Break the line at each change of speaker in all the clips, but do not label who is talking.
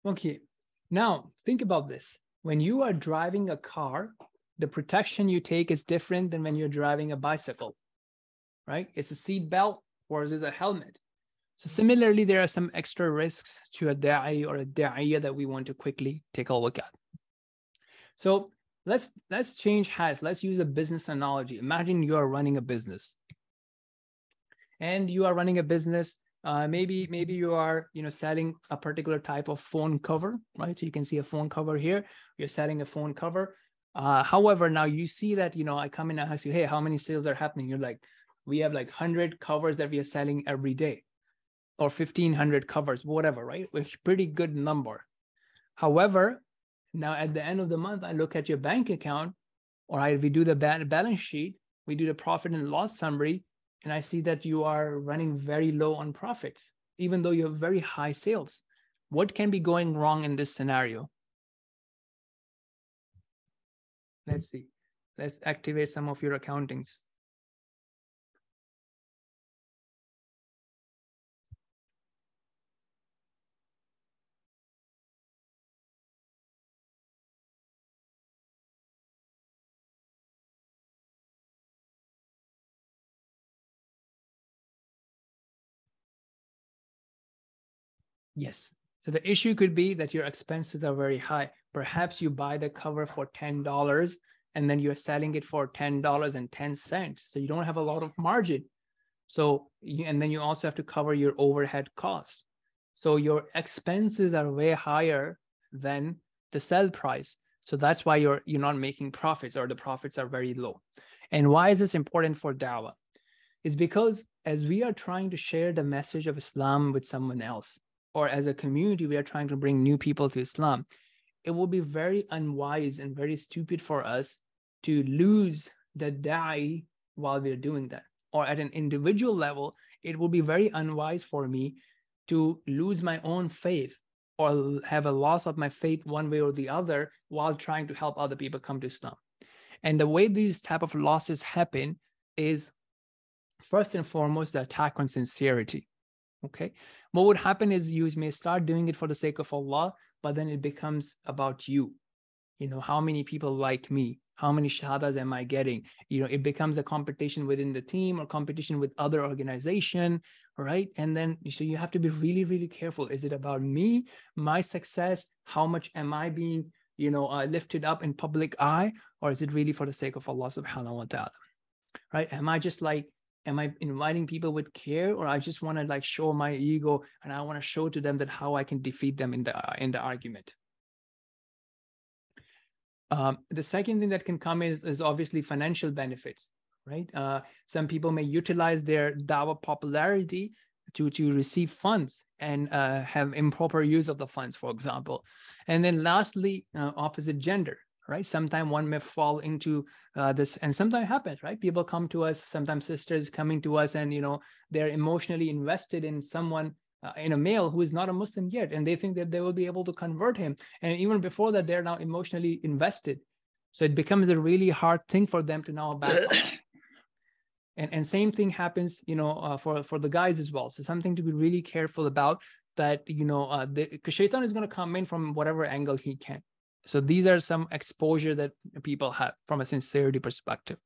Okay, now think about this. When you are driving a car, the protection you take is different than when you're driving a bicycle, right? It's a seat belt versus a helmet. So similarly, there are some extra risks to a da'i or a da'iyah that we want to quickly take a look at. So let's change hats. Let's use a business analogy. Imagine you are running a business. And you are running a business. Maybe you are selling a particular type of phone cover, right? So you can see a phone cover here. You're selling a phone cover. However, now you see that I come in and ask you, hey, how many sales are happening? You're like, we have like 100 covers that we are selling every day, or 1,500 covers, whatever, right? Which pretty good number. However, now at the end of the month, I look at your bank account, or we do the balance sheet, we do the profit and loss summary, and I see that you are running very low on profits, even though you have very high sales. What can be going wrong in this scenario? Let's see. Let's activate some of your accountings. Yes. So the issue could be that your expenses are very high. Perhaps you buy the cover for $10 and then you're selling it for $10.10. So you don't have a lot of margin. So, and then you also have to cover your overhead costs. So your expenses are way higher than the sell price. So that's why you're not making profits, or the profits are very low. And why is this important for dawah? It's because as we are trying to share the message of Islam with someone else, or as a community, we are trying to bring new people to Islam, it will be very unwise and very stupid for us to lose the da'i while we're doing that. Or at an individual level, it will be very unwise for me to lose my own faith or have a loss of my faith one way or the other while trying to help other people come to Islam. And the way these type of losses happen is, first and foremost, the attack on sincerity. Okay, what would happen is you may start doing it for the sake of Allah, but then it becomes about you. How many people like me? How many shahadas am I getting? It becomes a competition within the team or competition with other organization, right? And then so you have to be really, really careful. Is it about me, my success? How much am I being, lifted up in public eye? Or is it really for the sake of Allah subhanahu wa ta'ala, right? Am I inviting people with care, or I just want to show my ego and I want to show to them that how I can defeat them in the argument? The second thing that can come is obviously financial benefits, right? Some people may utilize their dawah popularity to receive funds and have improper use of the funds, for example. And then lastly, opposite gender. Right? Sometimes one may fall into this, and sometimes happens, right? People come to us, sometimes sisters coming to us, and they're emotionally invested in someone, in a male who is not a Muslim yet, and they think that they will be able to convert him. And even before that, they're now emotionally invested. So it becomes a really hard thing for them to now back off. And same thing happens, for the guys as well. So something to be really careful about, that because shaitan is going to come in from whatever angle he can. So these are some exposure that people have from a sincerity perspective.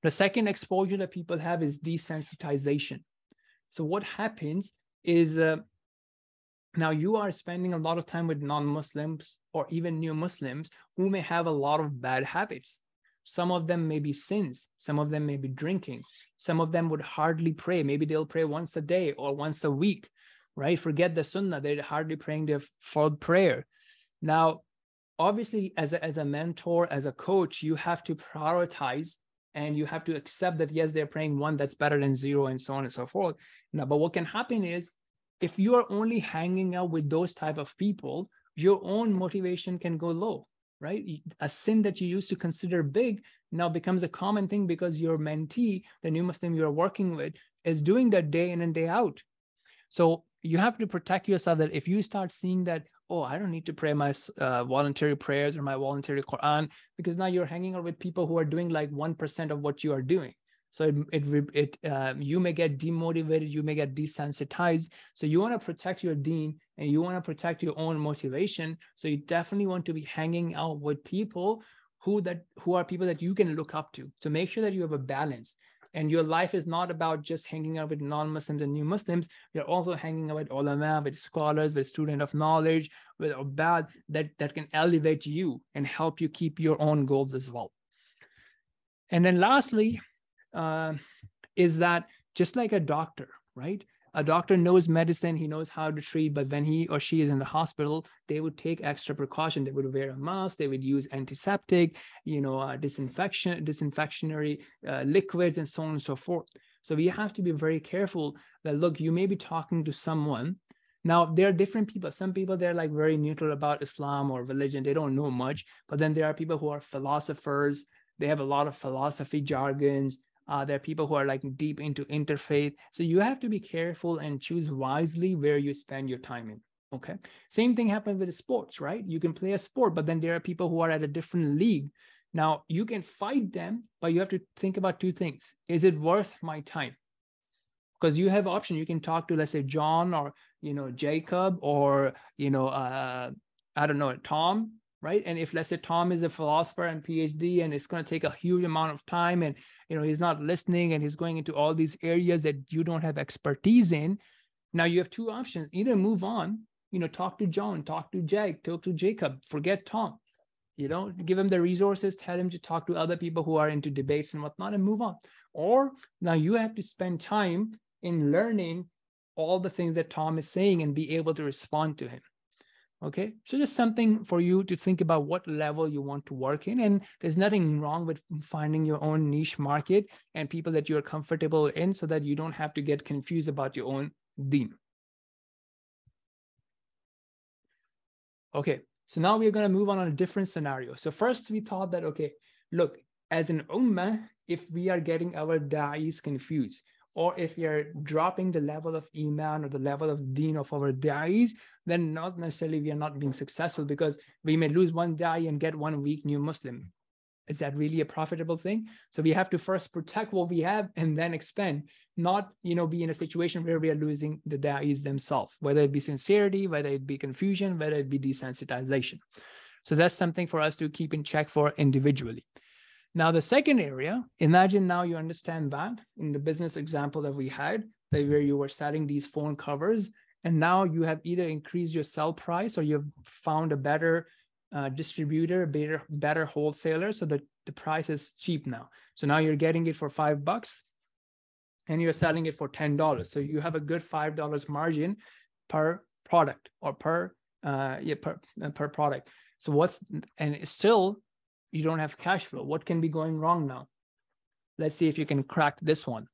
The second exposure that people have is desensitization. So what happens is now you are spending a lot of time with non-Muslims or even new Muslims who may have a lot of bad habits. Some of them may be sins. Some of them may be drinking. Some of them would hardly pray. Maybe they'll pray once a day or once a week, right? Forget the sunnah. They're hardly praying their fard prayer. Now, obviously, as a mentor, as a coach, you have to prioritize and you have to accept that, yes, they're praying one, that's better than zero, and so on and so forth. Now, but what can happen is, if you are only hanging out with those type of people, your own motivation can go low, right? A sin that you used to consider big now becomes a common thing because your mentee, the new Muslim you're working with, is doing that day in and day out. So you have to protect yourself that if you start seeing that, oh, I don't need to pray my voluntary prayers or my voluntary Quran, because now you're hanging out with people who are doing like 1% of what you are doing. So you may get demotivated, you may get desensitized. So you want to protect your deen and you want to protect your own motivation. So you definitely want to be hanging out with people who are people that you can look up to. So make sure that you have a balance. And your life is not about just hanging out with non-Muslims and new Muslims. You're also hanging out with ulama, with scholars, with student of knowledge, with ubad that can elevate you and help you keep your own goals as well. And then lastly, is that just like a doctor, right? A doctor knows medicine, he knows how to treat, but when he or she is in the hospital, they would take extra precaution. They would wear a mask, they would use antiseptic, disinfectionary liquids, and so on and so forth. So we have to be very careful that, look, you may be talking to someone. Now, there are different people. Some people, they're like very neutral about Islam or religion. They don't know much. But then there are people who are philosophers. They have a lot of philosophy jargons. There are people who are like deep into interfaith. So you have to be careful and choose wisely where you spend your time in. Okay. Same thing happens with sports, right? You can play a sport, but then there are people who are at a different league. Now you can fight them, but you have to think about two things. Is it worth my time? Because you have option. You can talk to, let's say, John or, Jacob or, I don't know, Tom. Right. And if, let's say, Tom is a philosopher and PhD, and it's going to take a huge amount of time, and, he's not listening, and he's going into all these areas that you don't have expertise in. Now you have two options: either move on, talk to John, talk to Jake, talk to Jacob, forget Tom, give him the resources, tell him to talk to other people who are into debates and whatnot, and move on. Or now you have to spend time in learning all the things that Tom is saying and be able to respond to him. Okay, so just something for you to think about what level you want to work in. And there's nothing wrong with finding your own niche market and people that you're comfortable in, so that you don't have to get confused about your own deen. Okay, so now we're going to move on a different scenario. So first we thought that, okay, look, as an ummah, if we are getting our da'is confused, or if we are dropping the level of iman or the level of deen of our da'is, then not necessarily we are not being successful, because we may lose one da'i and get one weak new Muslim. Is that really a profitable thing? So we have to first protect what we have and then expand, not, be in a situation where we are losing the da'is themselves, whether it be sincerity, whether it be confusion, whether it be desensitization. So that's something for us to keep in check for individually. Now, the second area, imagine now you understand that in the business example that we had, that where you were selling these phone covers, and now you have either increased your sell price or you've found a better distributor, better wholesaler, so that the price is cheap now. So now you're getting it for $5 and you're selling it for $10. So you have a good $5 margin per product, or per product. So and still, you don't have cash flow. What can be going wrong now? Let's see if you can crack this one.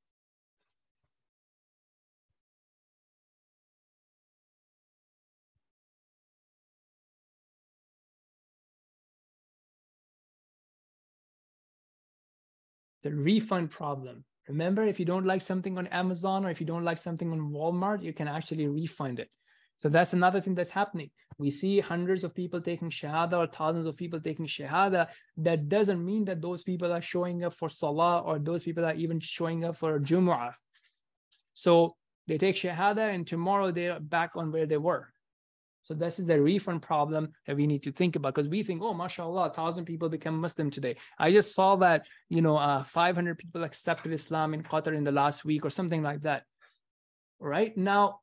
It's a refund problem. Remember, if you don't like something on Amazon, or if you don't like something on Walmart, you can actually refund it. So that's another thing that's happening. We see hundreds of people taking shahada, or thousands of people taking shahada. That doesn't mean that those people are showing up for salah, or those people are even showing up for Jumu'ah. So they take shahada and tomorrow they're back on where they were. So this is a refund problem that we need to think about, because we think, oh, mashallah, 1,000 people become Muslim today. I just saw that, 500 people accepted Islam in Qatar in the last week, or something like that. Right now,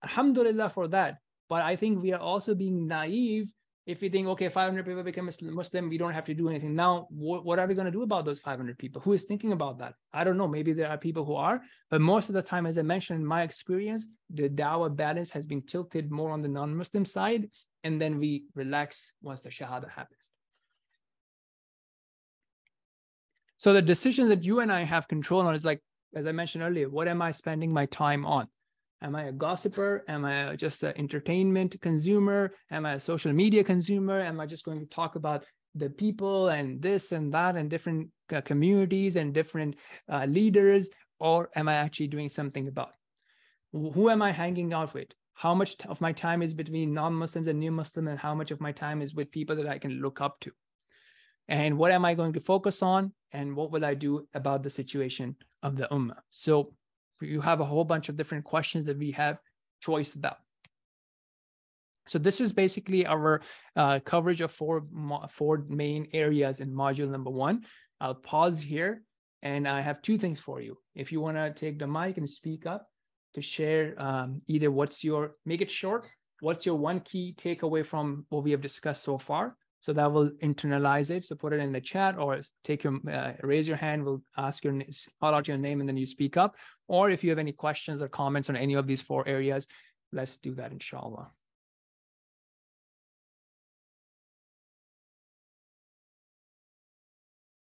alhamdulillah for that. But I think we are also being naive if we think, okay, 500 people become Muslim, we don't have to do anything. Now, what are we going to do about those 500 people? Who is thinking about that? I don't know. Maybe there are people who are, but most of the time, as I mentioned, in my experience, the dawah balance has been tilted more on the non-Muslim side, and then we relax once the shahada happens. So the decisions that you and I have control on is, like, as I mentioned earlier, what am I spending my time on? Am I a gossiper? Am I just an entertainment consumer? Am I a social media consumer? Am I just going to talk about the people and this and that and different communities and different leaders? Or am I actually doing something about it? Who am I hanging out with? How much of my time is between non-Muslims and new Muslims, and how much of my time is with people that I can look up to? And what am I going to focus on? And what will I do about the situation of the ummah? So you have a whole bunch of different questions that we have choice about. So this is basically our coverage of four main areas in module number 1. I'll pause here, and I have 2 things for you. If you want to take the mic and speak up to share either make it short, what's your one key takeaway from what we have discussed so far? So that will internalize it. So put it in the chat, or raise your hand. We'll call out your name, and then you speak up. Or if you have any questions or comments on any of these 4 areas, let's do that, inshallah.